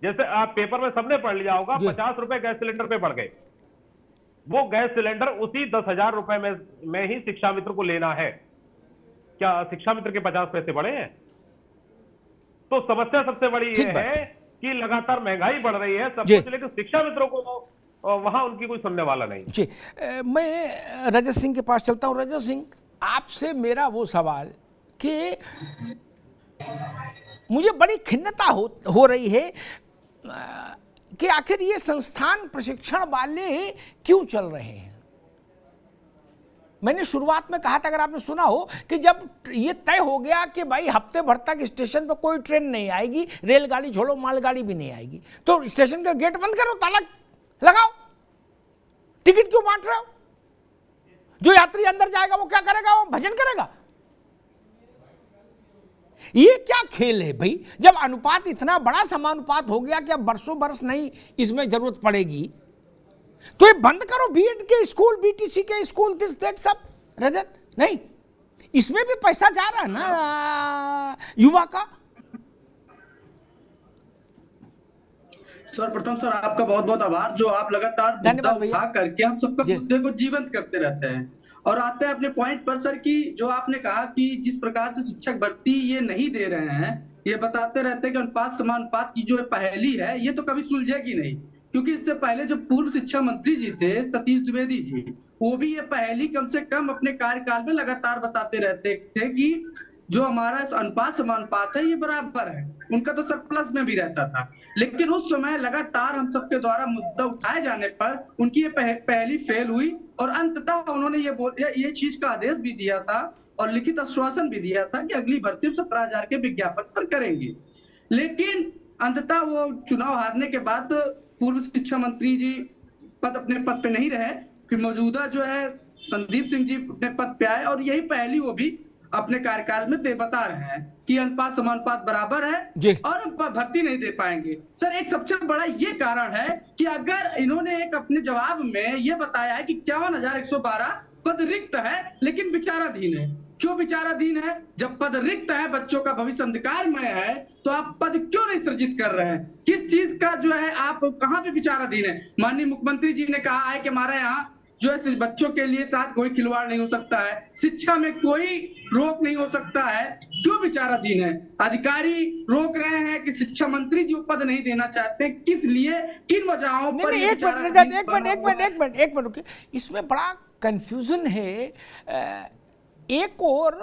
जैसे आप पेपर में सबने पढ़ लिया होगा, 50 रुपए गैस सिलेंडर पे बढ़ गए। वो गैस सिलेंडर उसी 10,000 रुपए में ही शिक्षा मित्र को लेना है। क्या शिक्षा मित्र के 50 पैसे बढ़े हैं? तो समस्या सबसे बड़ी ये है कि लगातार महंगाई बढ़ रही है सब कुछ, लेकिन शिक्षा मित्रों को वहां उनकी कोई सुनने वाला नहीं जी। मैं रजत सिंह के पास चलता हूं। रजत सिंह, आपसे मेरा वो सवाल कि मुझे बड़ी खिन्नता हो रही है कि आखिर ये संस्थान प्रशिक्षण वाले क्यों चल रहे हैं। मैंने शुरुआत में कहा था, अगर आपने सुना हो, कि जब ये तय हो गया कि भाई हफ्ते भर तक स्टेशन पर कोई ट्रेन नहीं आएगी, रेलगाड़ी छोड़ो मालगाड़ी भी नहीं आएगी, तो स्टेशन का गेट बंद करो, ताला लगाओ, टिकट क्यों बांट रहे हो? जो यात्री अंदर जाएगा वो क्या करेगा? वो भजन करेगा। ये क्या खेल है भाई? जब अनुपात इतना बड़ा समानुपात हो गया कि अब बरसों बरस नहीं इसमें जरूरत पड़ेगी, तो ये बंद करो। बीएड के स्कूल, बीटीसी के स्कूल, दिस दैट सब। रजत, नहीं, इसमें भी पैसा जा रहा है ना युवा का। सर प्रथम सर आपका बहुत बहुत आभार, जो आप लगातार मुद्दा उठा करके हम सबका मुद्दे को जीवंत करते रहते हैं और आते हैं अपने पॉइंट पर। सर की जो आपने कहा कि जिस प्रकार से शिक्षक भर्ती ये नहीं दे रहे हैं, ये बताते रहते हैं कि अनुपात समानुपात की जो पहेली है ये तो कभी सुलझेगी नहीं, क्योंकि इससे पहले जो पूर्व शिक्षा मंत्री जी थे सतीश द्विवेदी जी, वो भी ये पहेली कम से कम अपने कार्यकाल में लगातार बताते रहते थे कि जो हमारा अनुपात समानुपात है ये बराबर है। उनका तो सरप्लस में भी रहता था, लेकिन उस समय लगातार हम सबके द्वारा मुद्दा उठाए जाने पर उनकी ये पहली फेल हुई और अंततः उन्होंने ये चीज का आदेश भी दिया था और लिखित आश्वासन भी दिया था कि अगली भर्ती 17,000 के विज्ञापन पर करेंगे। लेकिन अंततः वो चुनाव हारने के बाद पूर्व शिक्षा मंत्री जी अपने पद पे नहीं रहे, फिर मौजूदा जो है संदीप सिंह जी अपने पद पे आए और यही पहली वो भी अपने कार्यकाल में बता रहे हैं कि अनुपात समानुपात बराबर है और भर्ती नहीं दे पाएंगे। सर एक सबसे बड़ा ये कारण है कि अगर इन्होंने एक अपने जवाब में ये बताया है कि 51,112 पद रिक्त है लेकिन विचाराधीन है। क्यों विचाराधीन है? जब पद रिक्त है, बच्चों का भविष्य अंधकारमय है, तो आप पद क्यों नहीं सृजित कर रहे हैं? किस चीज का जो है आप कहां पे विचाराधीन है? माननीय मुख्यमंत्री जी ने कहा है कि हमारे यहाँ जो है बच्चों के लिए साथ कोई खिलवाड़ नहीं हो सकता है, शिक्षा में कोई रोक नहीं हो सकता है। क्यों विचाराधीन है? अधिकारी रोक रहे हैं कि शिक्षा मंत्री जी पद नहीं देना चाहते, किस लिए, किन वजहों पर? एक मिनट, इसमें बड़ा कंफ्यूजन है। एक और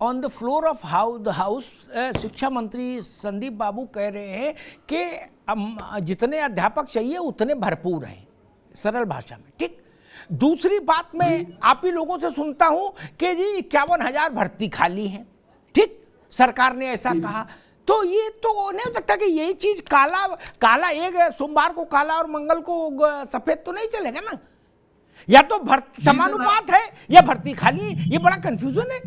on the floor of house शिक्षा मंत्री संदीप बाबू कह रहे हैं कि जितने अध्यापक चाहिए उतने भरपूर हैं, सरल भाषा में, ठीक। दूसरी बात मैं आप ही लोगों से सुनता हूं कि जी 51,000 भर्ती खाली हैं, ठीक, सरकार ने ऐसा कहा। तो ये तो नहीं हो सकता कि यही चीज काला एक सोमवार को काला और मंगल को सफेद तो नहीं चलेगा ना। या तो समानुपात है या भर्ती खाली है, ये बड़ा कंफ्यूजन है।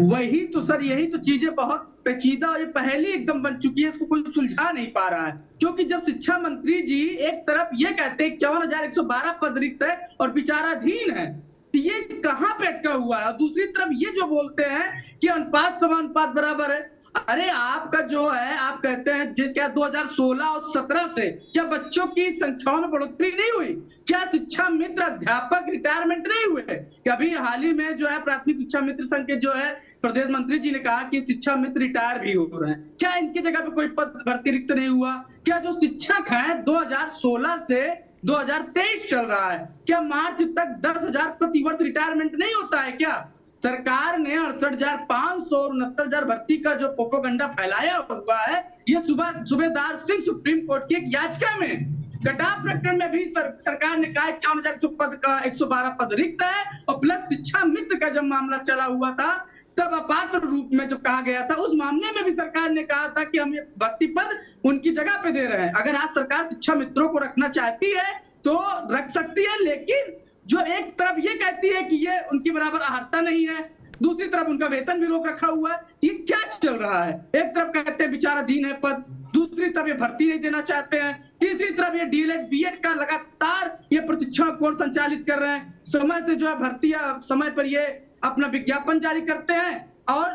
वही तो सर, यही तो चीजें बहुत पेचीदा और ये पहेली एकदम बन चुकी है, इसको कोई सुलझा नहीं पा रहा है। क्योंकि जब शिक्षा मंत्री जी एक तरफ ये कहते हैं 51,112 पद रिक्त है और विचाराधीन है, तो ये कहां पे अटका हुआ है? और दूसरी तरफ ये जो बोलते हैं कि अनुपात समानुपात बराबर है। अरे आपका जो है, आप कहते हैं क्या 2016 और 17 से क्या बच्चों की संख्या में बढ़ोतरी नहीं हुई? क्या शिक्षा मित्र अध्यापक रिटायरमेंट नहीं हुए? क्या अभी हाल ही में जो है प्राथमिक शिक्षा मित्र संघ के जो है प्रदेश मंत्री जी ने कहा कि शिक्षा मित्र रिटायर भी हो रहे हैं। क्या इनकी जगह पे कोई पद भर्ती रिक्त नहीं हुआ? क्या जो शिक्षक हैं 2016 से 2023 चल रहा है, क्या मार्च तक 10,000 प्रति वर्ष रिटायरमेंट नहीं होता है? क्या सरकार ने 68,500 और 69,000 भर्ती का जो प्रोपेगेंडा फैलाया हुआ है, ये सूबेदार सिंह सुप्रीम कोर्ट की एक याचिका में कटाव प्रकरण में भी सरकार ने कहा 51,000 पद का 112 पद रिक्त है और प्लस शिक्षा मित्र का जब मामला चला हुआ था तब अपात्र रूप में जब कहा गया था, उस मामले में भी सरकार ने कहा था कि हम ये भर्ती पद उनकी जगह पे दे रहे हैं। अगर आज सरकार शिक्षा मित्रों को रखना चाहती है तो रख सकती है, लेकिन जो एक तरफ ये कहती है कि ये उनकी बराबर अहर्ता नहीं है, दूसरी तरफ उनका वेतन भी रोक रखा हुआ है। ये क्या चल रहा है? एक तरफ कहते हैं विचाराधीन है पद, दूसरी तरफ ये भर्ती नहीं देना चाहते हैं, तीसरी तरफ ये डीएलएड बीएड का लगातार ये प्रशिक्षण कोर्स संचालित कर रहे हैं, समय से जो है भर्ती समय पर ये अपना विज्ञापन जारी करते हैं और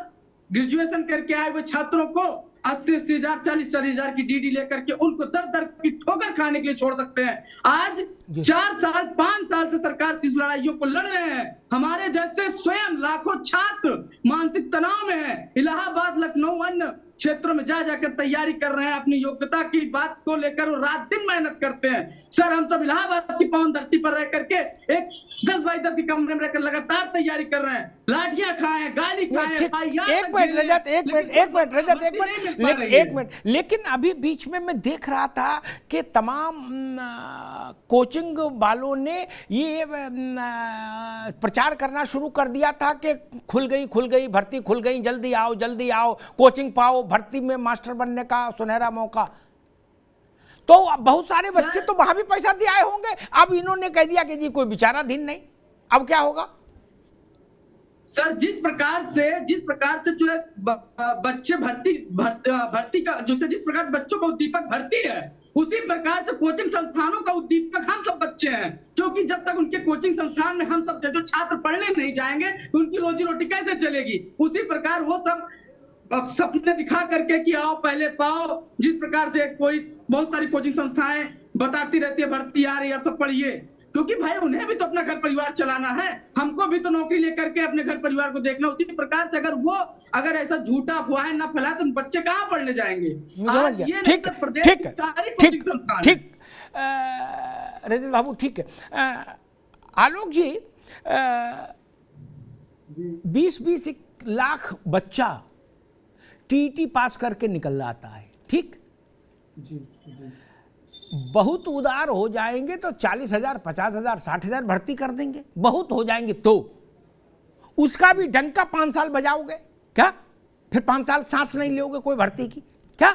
ग्रेजुएशन करके आए हुए छात्रों को 80-80 हजार 40-40 हजार की डीडी लेकर के उनको दर दर की ठोकर खाने के लिए छोड़ सकते हैं। आज 4 साल 5 साल से सरकार इस लड़ाइयों को लड़ रहे हैं। हमारे जैसे स्वयं लाखों छात्र मानसिक तनाव में हैं। इलाहाबाद, लखनऊ, अन्य क्षेत्रों में जा जाकर तैयारी कर रहे हैं। अपनी योग्यता की बात को लेकर वो रात दिन मेहनत करते हैं। सर, हम सब इलाहाबाद की पावन धरती पर रह करके एक 10 बाई 10 के कमरे में रहकर लगातार तैयारी कर रहे हैं। लाठियां खाएं, गाली खाएं, एक मिनट रजत, एक मिनट। लेकिन अभी बीच में मैं देख रहा था कि तमाम कोचिंग वालों ने ये प्रचार करना शुरू कर दिया था कि खुल गई भर्ती, खुल गई, जल्दी आओ, कोचिंग पाओ, भर्ती में मास्टर बनने का सुनहरा मौका। तो बहुत सारे बच्चे तो वहां भी पैसा दिए आए होंगे। अब इन्होंने कह दिया कि जी कोई विचाराधीन नहीं, अब क्या होगा? सर, जिस प्रकार से जो है बच्चे भर्ती का जिस प्रकार बच्चों का उद्दीपक भर्ती है, उसी प्रकार से कोचिंग संस्थानों का उद्दीपक हम सब बच्चे हैं। क्योंकि जब तक उनके कोचिंग संस्थान में हम सब जैसे छात्र पढ़ने नहीं जाएंगे तो उनकी रोजी रोटी कैसे चलेगी? उसी प्रकार वो सब सपने दिखा करके कि आओ पहले पाओ, जिस प्रकार से कोई बहुत सारी कोचिंग संस्थाएं बताती रहती है भर्ती आ रही है तो पढ़िए, क्योंकि भाई उन्हें भी तो अपना घर परिवार चलाना है, हमको भी तो नौकरी लेकर के अपने घर परिवार को देखना। उसी प्रकार से अगर ऐसा झूठा अफवाहें ना फैलाए तो बच्चे कहाँ पढ़ने जाएंगे? ठीक, रजत बाबू, ठीक है। आलोक जी, 20-20 लाख बच्चा टीईटी पास करके निकल आता है, ठीक जी। बहुत उदार हो जाएंगे तो 40,000, 50,000, 60,000 भर्ती कर देंगे। बहुत हो जाएंगे तो उसका भी डंका 5 साल बजाओगे क्या? फिर 5 साल सांस नहीं लोगे कोई भर्ती की क्या?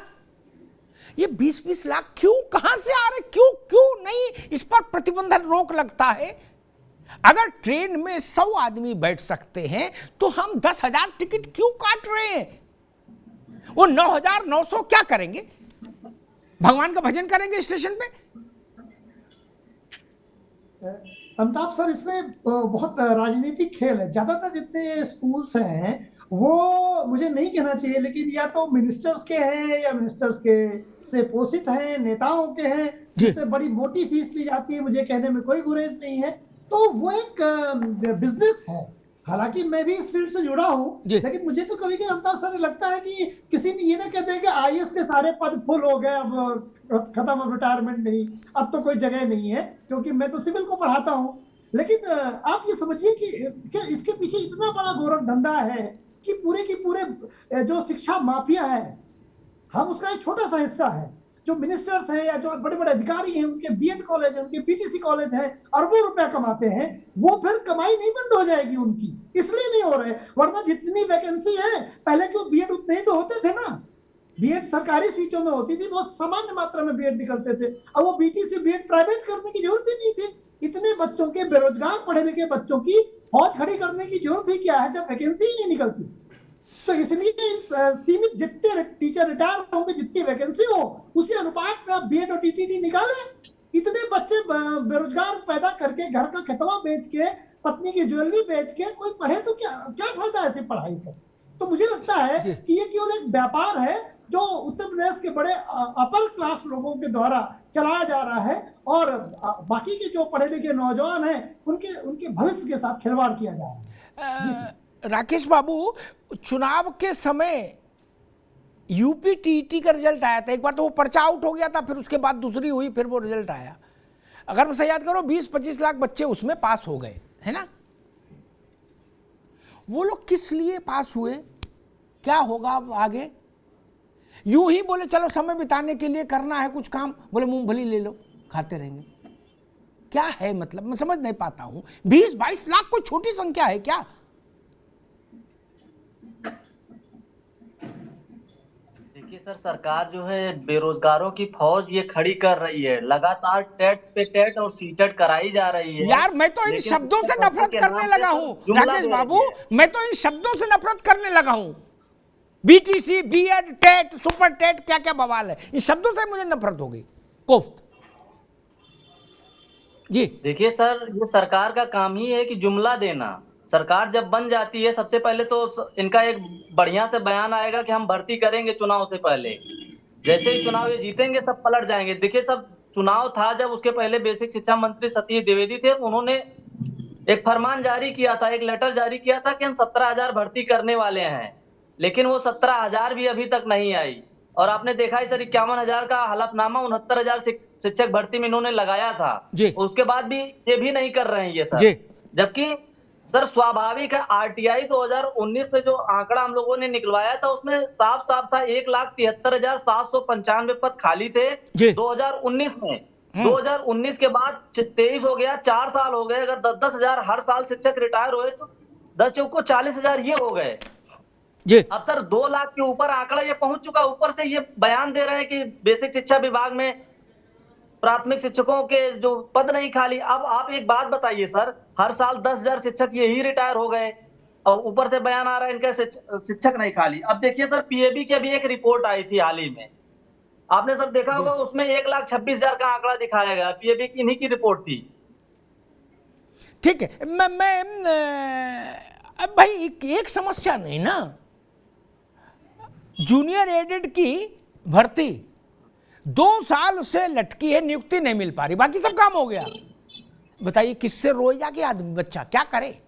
ये 20-20 लाख क्यों, कहां से आ रहे, क्यों नहीं इस पर प्रतिबंधन रोक लगता है? अगर ट्रेन में 100 आदमी बैठ सकते हैं तो हम 10,000 टिकट क्यों काट रहे हैं? वो 9,900 क्या करेंगे? भगवान का भजन करेंगे स्टेशन पे? अमिताभ सर, इसमें बहुत राजनीतिक खेल है। ज्यादातर जितने स्कूल्स हैं वो मुझे नहीं कहना चाहिए, लेकिन या तो मिनिस्टर्स के हैं या मिनिस्टर्स के से पोषित हैं, नेताओं के हैं, जिससे बड़ी मोटी फीस ली जाती है। मुझे कहने में कोई गुरेज नहीं है। तो वो एक बिजनेस है। हालांकि मैं भी इस फील्ड से जुड़ा हूं, लेकिन मुझे तो कभी कभी अमिताभ सर लगता है कि किसी ने ये ना कहते हैं कि आईएएस के सारे पद फुल हो गए, अब खत्म, अब रिटायरमेंट नहीं, अब तो कोई जगह नहीं है, क्योंकि मैं तो सिविल को पढ़ाता हूं। लेकिन आप ये समझिए कि इसके पीछे इतना बड़ा गोरख धंधा है कि पूरे जो शिक्षा माफिया है, हम उसका एक छोटा सा हिस्सा है। जो मिनिस्टर्स हैं या जो बड़े बड़े अधिकारी हैं, उनके बीएड कॉलेज है, उनके बीटीसी कॉलेज है, अरबों रुपया कमाते हैं, वो फिर कमाई नहीं बंद हो जाएगी उनकी, इसलिए नहीं हो रहे। वरना जितनी वैकेंसी है, पहले क्यों बीएड उतने ही तो होते थे ना। बीएड सरकारी सीटों में होती थी, बहुत सामान्य मात्रा में बीएड निकलते थे। अब वो बीटीसी बीएड प्राइवेट करने की जरूरत ही नहीं थी। इतने बच्चों के, बेरोजगार पढ़े लिखे बच्चों की फौज खड़ी करने की जरूरत ही क्या है जब वैकेंसी ही नहीं निकलती? तो इसलिए सीमित जितने टीचर रिटायर होंगे, जितनी वैकेंसी हो, उसी अनुपात में बीएड और टीटीटी निकाले। इतने बच्चे बेरोजगार पैदा करके, घर का खेतवा बेच के, पत्नी की ज्वेलरी बेच के कोई पढ़े तो क्या फायदा है ऐसी पढ़ाई का? तो मुझे लगता है कि ये केवल एक व्यापार है जो उत्तर प्रदेश के बड़े अपर क्लास लोगों के द्वारा चलाया जा रहा है, और बाकी के जो पढ़े लिखे नौजवान हैं उनके भविष्य के साथ खिलवाड़ किया जा रहा है। राकेश बाबू, चुनाव के समय यूपी टीईटी का रिजल्ट आया था। एक बार तो वो पर्चा आउट हो गया था, फिर उसके बाद दूसरी हुई, फिर वो रिजल्ट आया। अगर मैं सही याद करो 20-25 लाख बच्चे उसमें पास हो गए, है ना? वो लोग किस लिए पास हुए, क्या होगा अब आगे? यूं ही बोले चलो समय बिताने के लिए करना है कुछ काम, बोले मूंगफली ले लो, खाते रहेंगे। क्या है मतलब, मैं समझ नहीं पाता हूं। 20-22 लाख कोई छोटी संख्या है क्या? देखिए सर, सरकार जो है बेरोजगारों की फौज ये खड़ी कर रही है। लगातार टेट पे टेट और सीटेट कराई जा रही है। यार मैं तो इन शब्दों से नफरत करने लगा हूं राकेश बाबू, मैं तो इन शब्दों से नफरत करने लगा हूं। BTC, BEd, TET, super TET, क्या क्या बवाल है, इन शब्दों से मुझे नफरत हो गई, कोफ्त जी। देखिए सर, ये सरकार का काम ही है कि जुमला देना। सरकार जब बन जाती है सबसे पहले तो इनका एक बढ़िया से बयान आएगा कि हम भर्ती करेंगे चुनाव से पहले। जैसे ही चुनाव ये जीतेंगे सब पलट जाएंगे। देखिए, सब चुनाव था जब, उसके पहले बेसिक शिक्षा मंत्री सतीश द्विवेदी थे, उन्होंने एक फरमान जारी किया था, एक लेटर जारी किया था कि हम 17,000 भर्ती करने वाले हैं, लेकिन वो 17,000 भी अभी तक नहीं आई। और आपने देखा है सर 51,000 का हलफनामा 69,000 शिक्षक भर्ती में इन्होंने लगाया था, उसके बाद भी ये भी नहीं कर रहे हैं ये सर। जबकि सर स्वाभाविक है, आरटीआई 2019 में जो आंकड़ा हम लोगों ने निकलवाया था उसमें साफ साफ था 1,73,795 पद खाली थे 2019 में। 2019 के बाद 23 हो गया, 4 साल हो गए। अगर 10,000 हर साल शिक्षक रिटायर हुए तो 10 चौको 40,000 ये हो गए। अब सर 2 लाख के ऊपर आंकड़ा ये पहुंच चुका। ऊपर से ये बयान दे रहे हैं कि बेसिक शिक्षा विभाग में प्राथमिक शिक्षकों के जो पद नहीं खाली। अब आप एक बात बताइए सर, हर साल 10,000 शिक्षक यही रिटायर हो गए और ऊपर से बयान आ रहा है इनके शिक्षक नहीं खाली। अब देखिए सर, पीएबी के भी एक रिपोर्ट आई थी हाल ही में, आपने सब देखा होगा, उसमें 1,26,000 का आंकड़ा दिखाया गया। पीएबी की इन्हीं की रिपोर्ट थी। ठीक है, मैं अब भाई एक समस्या नहीं ना, जूनियर एडेड की भर्ती 2 साल से लटकी है, नियुक्ति नहीं मिल पा रही, बाकी सब काम हो गया। बताइए किससे रोए जाके आदमी, बच्चा क्या करे?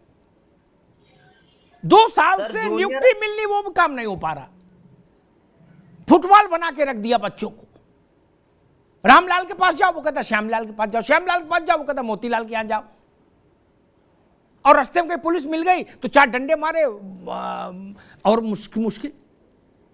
2 साल से नियुक्ति मिलनी, वो भी काम नहीं हो पा रहा। फुटबॉल बना के रख दिया बच्चों को। रामलाल के पास जाओ, वो कहता श्यामलाल के पास जाओ, श्यामलाल के पास जाओ, वो कहता मोतीलाल के यहां जाओ। और रास्ते में कहीं पुलिस मिल गई तो 4 डंडे मारे और मुश्किल